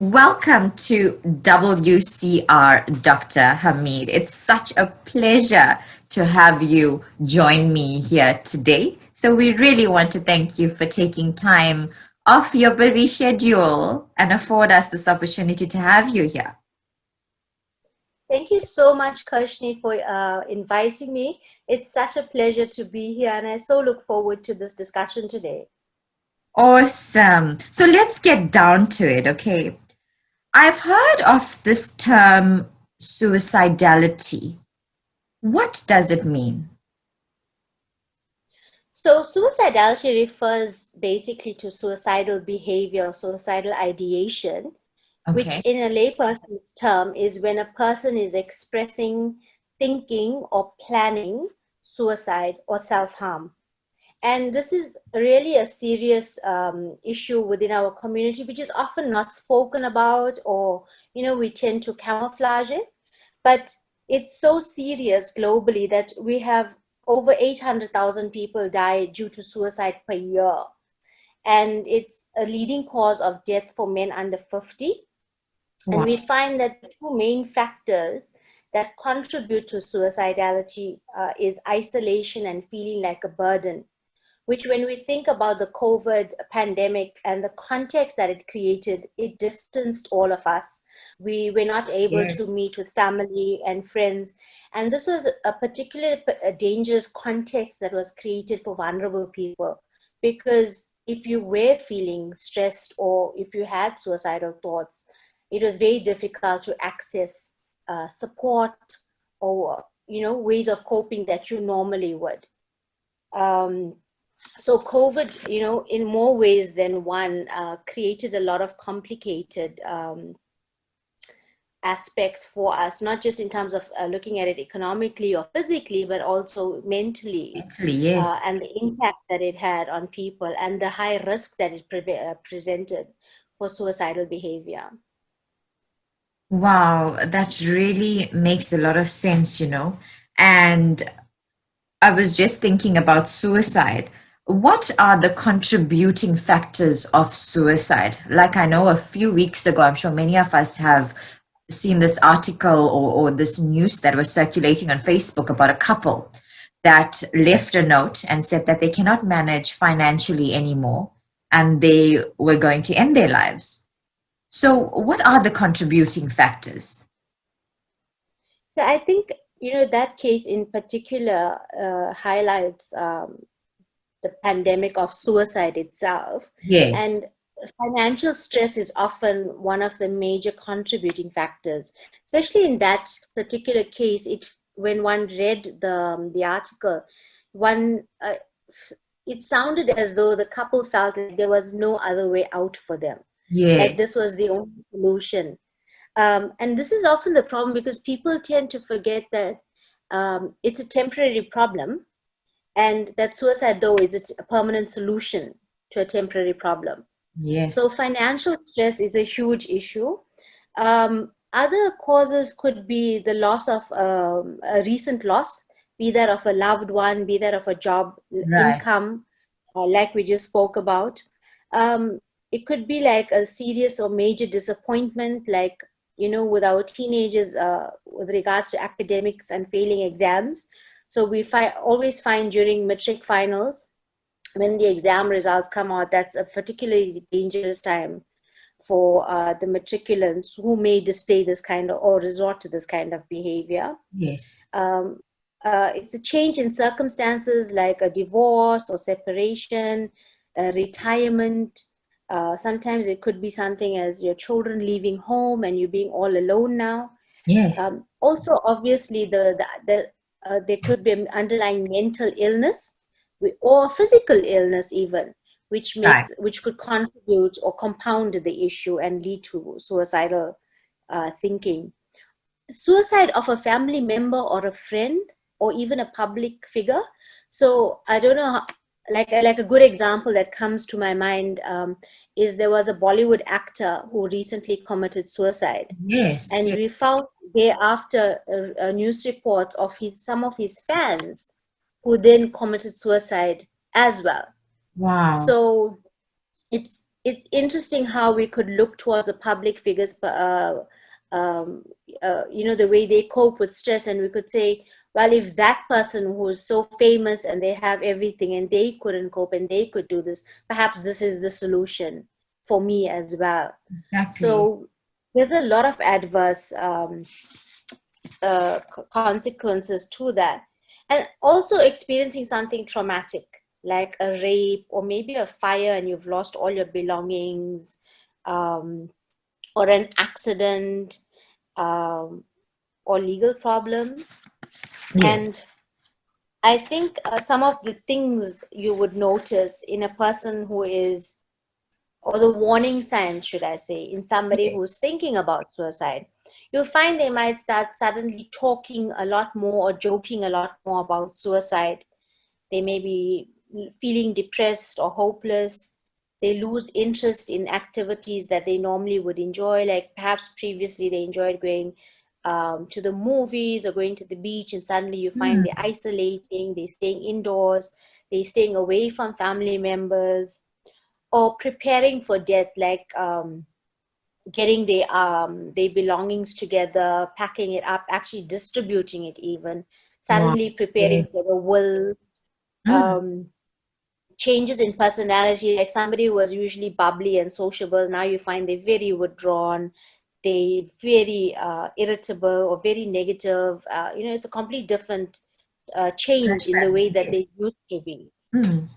Welcome to WCR, Dr. Hamid. It's such a pleasure to have you join me here today. So, we really want to thank you for taking time off your busy schedule and afford us this opportunity to have you here. Thank you so much, Kirshni, for inviting me. It's such a pleasure to be here, and I so look forward to this discussion today. Awesome. So, let's get down to it, okay? I've heard of this term suicidality. What does it mean? So, suicidality refers basically to suicidal behavior, suicidal ideation, which Okay. in a layperson's term is when a person is expressing, thinking, or planning suicide or self harm. And this is really a serious issue within our community, which is often not spoken about, or, we tend to camouflage it. But it's so serious globally that we have over 800,000 people die due to suicide per year. And it's a leading cause of death for men under 50. And we Wow. find that the two main factors that contribute to suicidality is isolation and feeling like a burden, which when we think about the COVID pandemic and the context that it created, it distanced all of us. We were not able Yes. to meet with family and friends. And this was a particularly dangerous context that was created for vulnerable people. Because if you were feeling stressed or if you had suicidal thoughts, it was very difficult to access support or, ways of coping that you normally would. Um, so COVID, in more ways than one, created a lot of complicated aspects for us, not just in terms of looking at it economically or physically, but also mentally, Mentally, yes. and the impact that it had on people and the high risk that it presented for suicidal behavior. Wow, that really makes a lot of sense. And I was just thinking about suicide. What are the contributing factors of suicide? Like I know a few weeks ago, I'm sure many of us have seen this article or this news that was circulating on Facebook about a couple that left a note and said that they cannot manage financially anymore and they were going to end their lives. So, what are the contributing factors? So I think, that case in particular highlights the pandemic of suicide itself. Yes. And financial stress is often one of the major contributing factors, especially in that particular case. When one read the article, one it sounded as though the couple felt like there was no other way out for them, like Yes. this was the only solution. And this is often the problem because people tend to forget that it's a temporary problem, and that suicide, though, is a permanent solution to a temporary problem. So, Yes. financial stress is a huge issue. Other causes could be the loss of a recent loss, be that of a loved one, be that of a job, Right. income, like we just spoke about. Um, it could be like a serious or major disappointment, like, with our teenagers with regards to academics and failing exams. So we always find during matric finals, when the exam results come out, that's a particularly dangerous time for the matriculants who may display this kind of or resort to this kind of behavior. Yes. Um, it's a change in circumstances like a divorce or separation, retirement. Sometimes it could be something as your children leaving home and you being all alone now. Yes. Also, obviously, there could be an underlying mental illness or physical illness even, Right. which could contribute or compound the issue and lead to suicidal thinking. Suicide of a family member or a friend or even a public figure. So I don't know how, like a good example that comes to my mind is there was a Bollywood actor who recently committed suicide, Yes. and Yes. we found thereafter news reports of some of his fans who then committed suicide as well. Wow. So it's it's interesting how we could look towards the public figures, the way they cope with stress, and we could say, well, if that person who's so famous and they have everything and they couldn't cope and they could do this, perhaps this is the solution for me as well. Exactly. So there's a lot of adverse consequences to that. And also experiencing something traumatic, like a rape or maybe a fire and you've lost all your belongings, um, or an accident, um, or legal problems. Yes. And I think some of the things you would notice in a person who is, or the warning signs, should I say, in somebody Yes. who's thinking about suicide, you'll find they might start suddenly talking a lot more or joking a lot more about suicide. They may be feeling depressed or hopeless. They lose interest in activities that they normally would enjoy, like perhaps previously they enjoyed going to the movies or going to the beach, and suddenly you find they're Mm. isolating, they're staying indoors, they're staying away from family members, or preparing for death, like getting their belongings together, packing it up, actually distributing it, even Wow. suddenly preparing Yes. for the will. Mm. um, Changes in personality, like somebody who was usually bubbly and sociable, now you find they're very withdrawn, they very irritable or very negative. It's a complete different change in the way Person. that Yes. they used to be. Mm.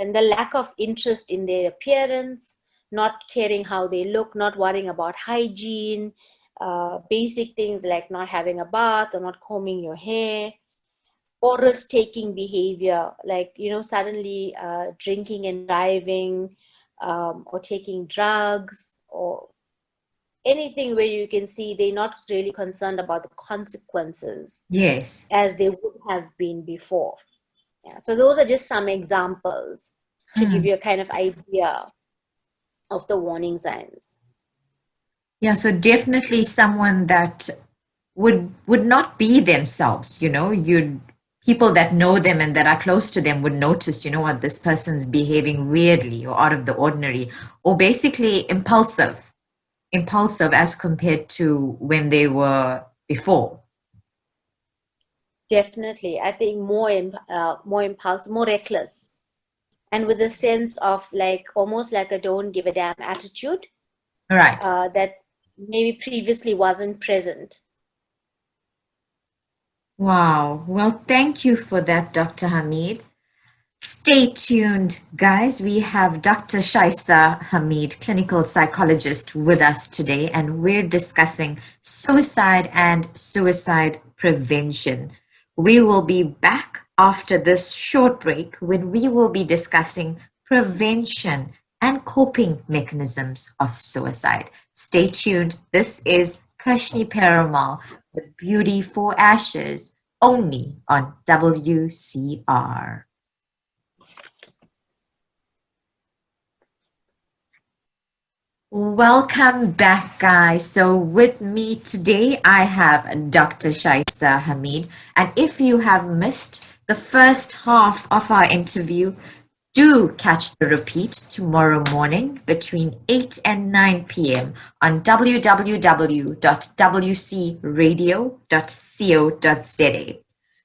And the lack of interest in their appearance, not caring how they look, not worrying about hygiene, basic things like not having a bath or not combing your hair, or risk-taking behavior, like suddenly drinking and driving, or taking drugs, or anything where you can see they're not really concerned about the consequences Yes. as they would have been before. Yeah, so those are just some examples to give Mm. you a kind of idea of the warning signs. Yeah, so definitely someone that would not be themselves, you'd people that know them and that are close to them would notice, what, this person's behaving weirdly or out of the ordinary, or basically impulsive as compared to when they were before. Definitely, I think more impulsive, more reckless, and with a sense of like almost like a don't give a damn attitude Right. that maybe previously wasn't present. Wow. Well, thank you for that, Dr. Hamid. Stay tuned, guys. We have Dr. Shaista Hamid, clinical psychologist, with us today, and we're discussing suicide and suicide prevention. We will be back after this short break when we will be discussing prevention and coping mechanisms of suicide. Stay tuned. This is Kirshni Perumal with Beauty for Ashes, only on WCR. Welcome back, guys. So, with me today, I have Dr. Shaista Hamid. And if you have missed the first half of our interview, do catch the repeat tomorrow morning between 8 and 9 p.m. on www.wcradio.co.za.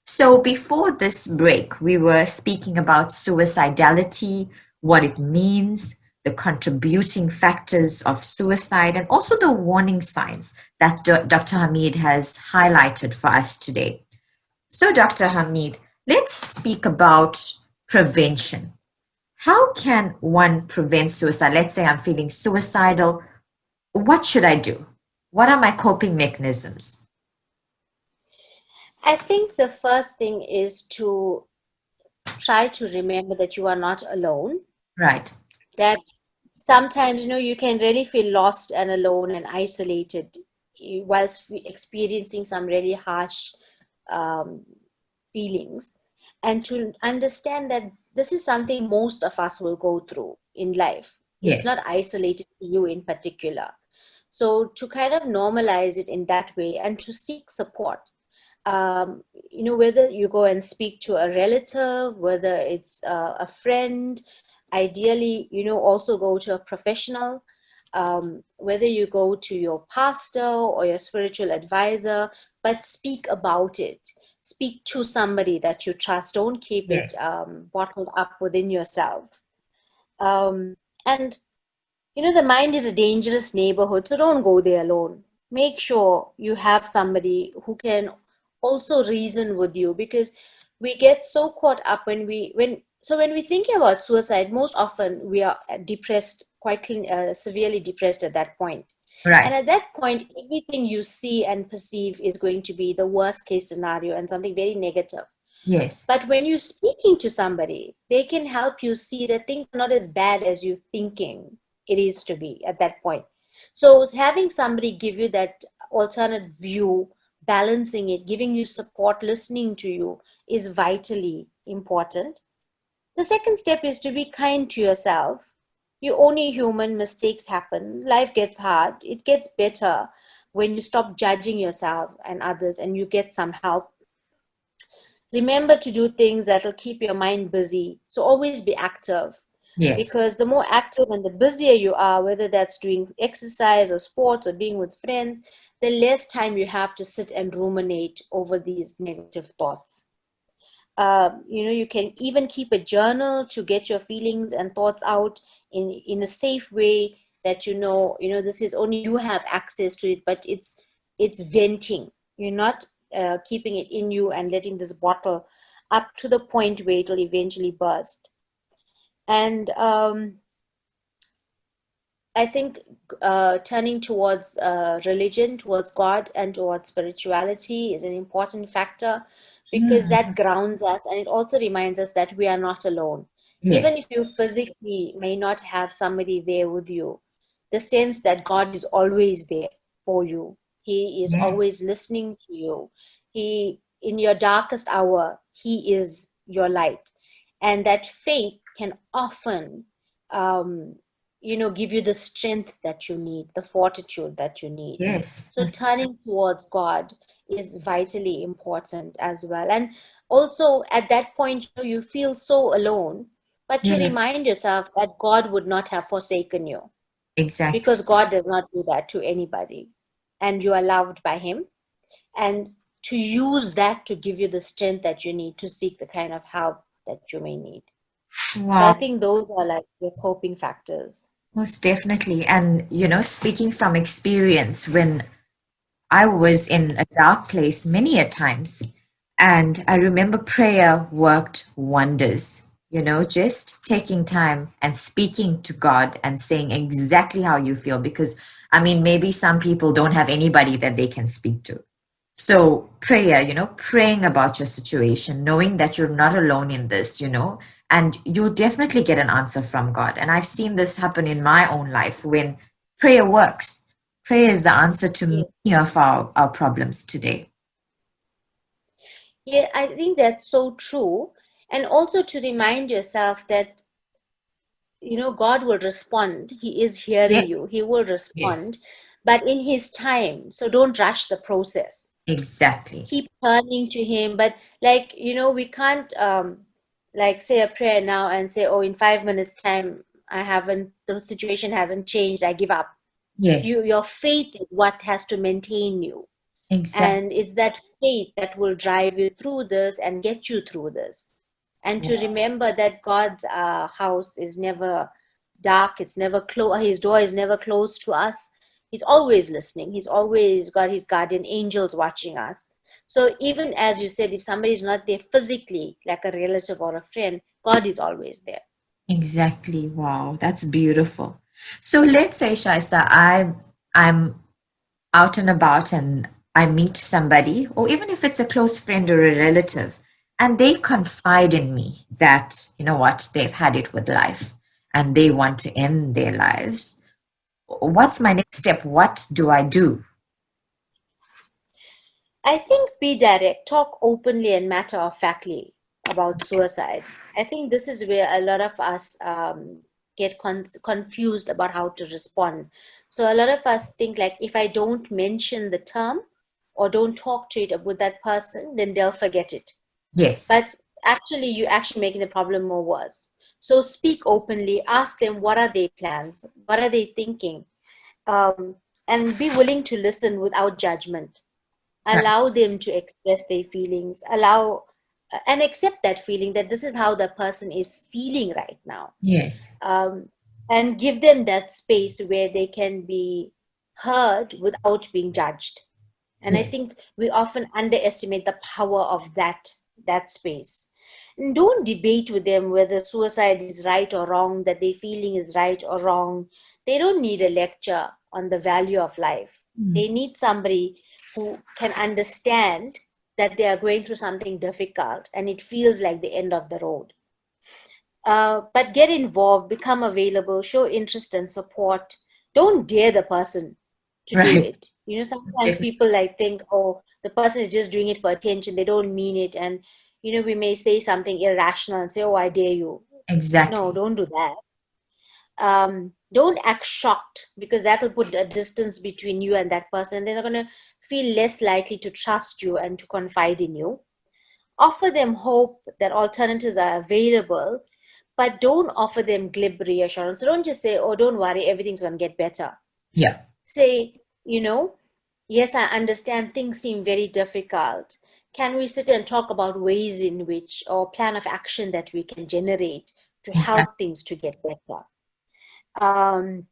So, before this break, we were speaking about suicidality, what it means, the contributing factors of suicide, and also the warning signs that Dr. Hamid has highlighted for us today. So, Dr. Hamid, let's speak about prevention. How can one prevent suicide? Let's say I'm feeling suicidal. What should I do? What are my coping mechanisms? I think the first thing is to try to remember that you are not alone, Right. that sometimes you can really feel lost and alone and isolated whilst experiencing some really harsh um, feelings, and to understand that this is something most of us will go through in life. It's not Yes. isolated to you in particular. So to kind of normalize it in that way and to seek support, whether you go and speak to a relative, whether it's a friend, ideally, also go to a professional, whether you go to your pastor or your spiritual advisor, but speak about it. Speak to somebody that you trust. Don't keep it Yes. bottled up within yourself. And the mind is a dangerous neighborhood, so don't go there alone. Make sure you have somebody who can also reason with you, because we get so caught up when we think about suicide. Most often we are depressed, quite severely depressed at that point. And Right. at that point, everything you see and perceive is going to be the worst case scenario and something very negative. Yes. But when you're speaking to somebody, they can help you see that things are not as bad as you're thinking it is to be at that point. So having somebody give you that alternate view, balancing it, giving you support, listening to you is vitally important. The second step is to be kind to yourself. You're only human, mistakes happen, life gets hard. It gets better when you stop judging yourself and others and you get some help. Remember to do things that will keep your mind busy. So always be active, Yes. because the more active and the busier you are, whether that's doing exercise or sports or being with friends, the less time you have to sit and ruminate over these negative thoughts. You can even keep a journal to get your feelings and thoughts out in a safe way, that this is only you have access to it, but it's venting. You're not keeping it in you and letting this bottle up to the point where it'll eventually burst. And I think turning towards religion, towards God, and towards spirituality is an important factor, because Mm. that grounds us and it also reminds us that we are not alone. Even Yes. if you physically may not have somebody there with you, the sense that God is always there for you. He is Yes. always listening to you. In your darkest hour, He is your light. And that faith can often um, give you the strength that you need, the fortitude that you need. Yes. So turning towards God is vitally important as well. And also at that point, you feel so alone, but you Yes. remind yourself that God would not have forsaken you, Exactly. because God does not do that to anybody. And you are loved by Him. And to use that to give you the strength that you need to seek the kind of help that you may need. So I Wow. think those are like the coping factors. Most definitely. And, speaking from experience, when I was in a dark place many a times, and I remember prayer worked wonders. Just taking time and speaking to God and saying exactly how you feel. Because, I mean, maybe some people don't have anybody that they can speak to. So, prayer, praying about your situation, knowing that you're not alone in this, and you'll definitely get an answer from God. And I've seen this happen in my own life when prayer works. Prayer is the answer to Yeah. many of our problems today. Yeah, I think that's so true. And also to remind yourself that, God will respond. He is hearing Yes. you. He will Yes. respond, but in His time. So don't rush the process. Exactly. Keep turning to Him. But like, we can't like say a prayer now and say, oh, in 5 minutes time, the situation hasn't changed. I give up. Yes. Your faith is what has to maintain you. Exactly. And it's that faith that will drive you through this and get you through this. And to remember that God's house is never dark, it's never closed, His door is never closed to us. He's always listening. He's always got His guardian angels watching us. So even as you said, if somebody is not there physically, like a relative or a friend, God is always there. Exactly. Wow, that's beautiful. So let's say, Shaista, I'm out and about and I meet somebody, or even if it's a close friend or a relative, and they confide in me that, you know what, they've had it with life and they want to end their lives. What's my next step? What do I do? I think be direct, talk openly and matter of factly about suicide. I think this is where a lot of us get confused about how to respond. So a lot of us think like, if I don't mention the term or don't talk to it with that person, then they'll forget it. Yes. But actually, you're actually making the problem more worse. So speak openly, ask them what are their plans, what are they thinking, um, and be willing to listen without judgment. Right. Allow them to express their feelings, allow and accept that feeling that this is how the person is feeling right now. Yes. um, and give them that space where they can be heard without being judged. And I Yes. think we often underestimate the power of that space. And don't debate with them whether suicide is right or wrong, that their feeling is right or wrong. They don't need a lecture on the value of life. Mm. They need somebody who can understand that they are going through something difficult and it feels like the end of the road. But get involved, become available, show interest and support. Don't dare the person to do Right. it. You know, sometimes Definitely. people like think, oh, the person is just doing it for attention. They don't mean it. And, you know, we may say something irrational and say, oh, I dare you. No, Exactly. don't do that. Don't act shocked because that will put a distance between you and that person. They're going to feel less likely to trust you and to confide in you. Offer them hope that alternatives are available, but don't offer them glib reassurance. So don't just say, oh, don't worry, everything's going to get better. Yeah. Say, you know, yes, I understand things seem very difficult. Can we sit and talk about ways in which, or plan of action that we can generate to Exactly. help things to get better? um,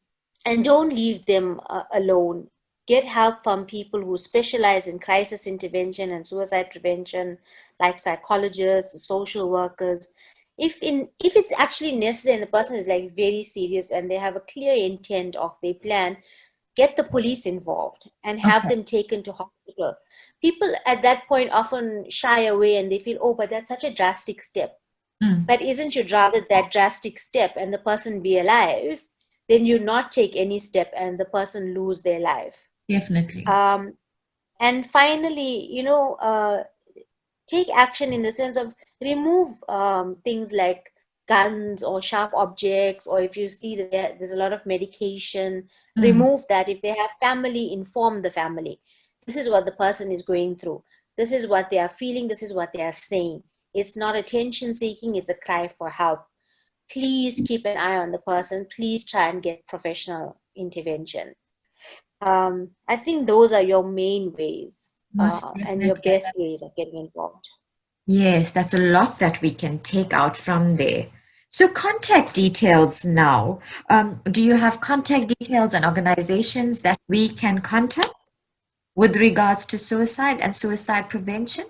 and don't leave them alone. Get help from people who specialize in crisis intervention and suicide prevention, like psychologists, social workers. If it's actually necessary and the person is like very serious and they have a clear intent of their plan, get the police involved and have Okay. them taken to hospital. People at that point often shy away and they feel, oh, but that's such a drastic step. Mm. But isn't you rather that drastic step and the person be alive, then you not take any step and the person lose their life. Definitely. Um, and finally, take action in the sense of remove things like guns or sharp objects, or if you see that there's a lot of medication, Mm. remove that. If they have family, inform the family. This is what the person is going through. This is what they are feeling. This is what they are saying. It's not attention seeking, it's a cry for help. Please keep an eye on the person. Please try and get professional intervention. I think those are your main ways Most and your definitely. best ways of getting involved. Yes, that's a lot that we can take out from there. So, contact details now. Do you have contact details and organizations that we can contact with regards to suicide and suicide prevention?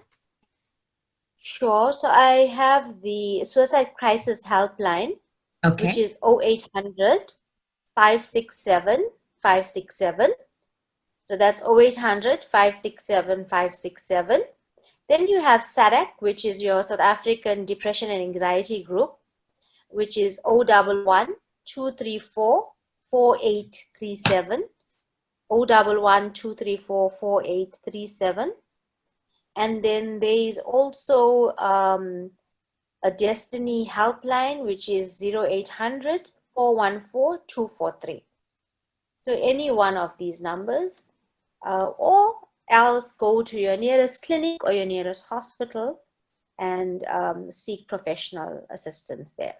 Sure. So I have the Suicide Crisis Helpline, which Okay. is 0800 567 567. So that's 0800 567 567. Then you have SADAC, which is your South African Depression and Anxiety Group, which is 011 234 4837. 011 234 4837. And then there is also a Destiny helpline, which is 0800 414 243. So any one of these numbers, or else go to your nearest clinic or your nearest hospital and seek professional assistance there.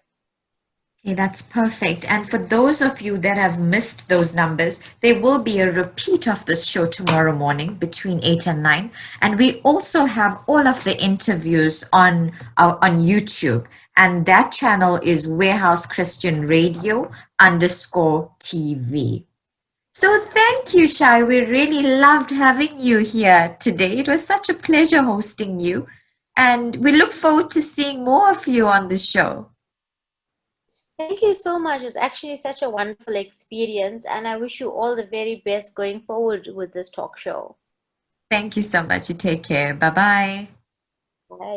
Okay, that's perfect. And for those of you that have missed those numbers, there will be a repeat of this show tomorrow morning between 8 and 9. And we also have all of the interviews on YouTube. And that channel is Warehouse Christian Radio _TV. So thank you, Shai. We really loved having you here today. It was such a pleasure hosting you. And we look forward to seeing more of you on the show. Thank you so much. It's actually such a wonderful experience, and I wish you all the very best going forward with this talk show. Thank you so much. You take care. Bye bye. Bye.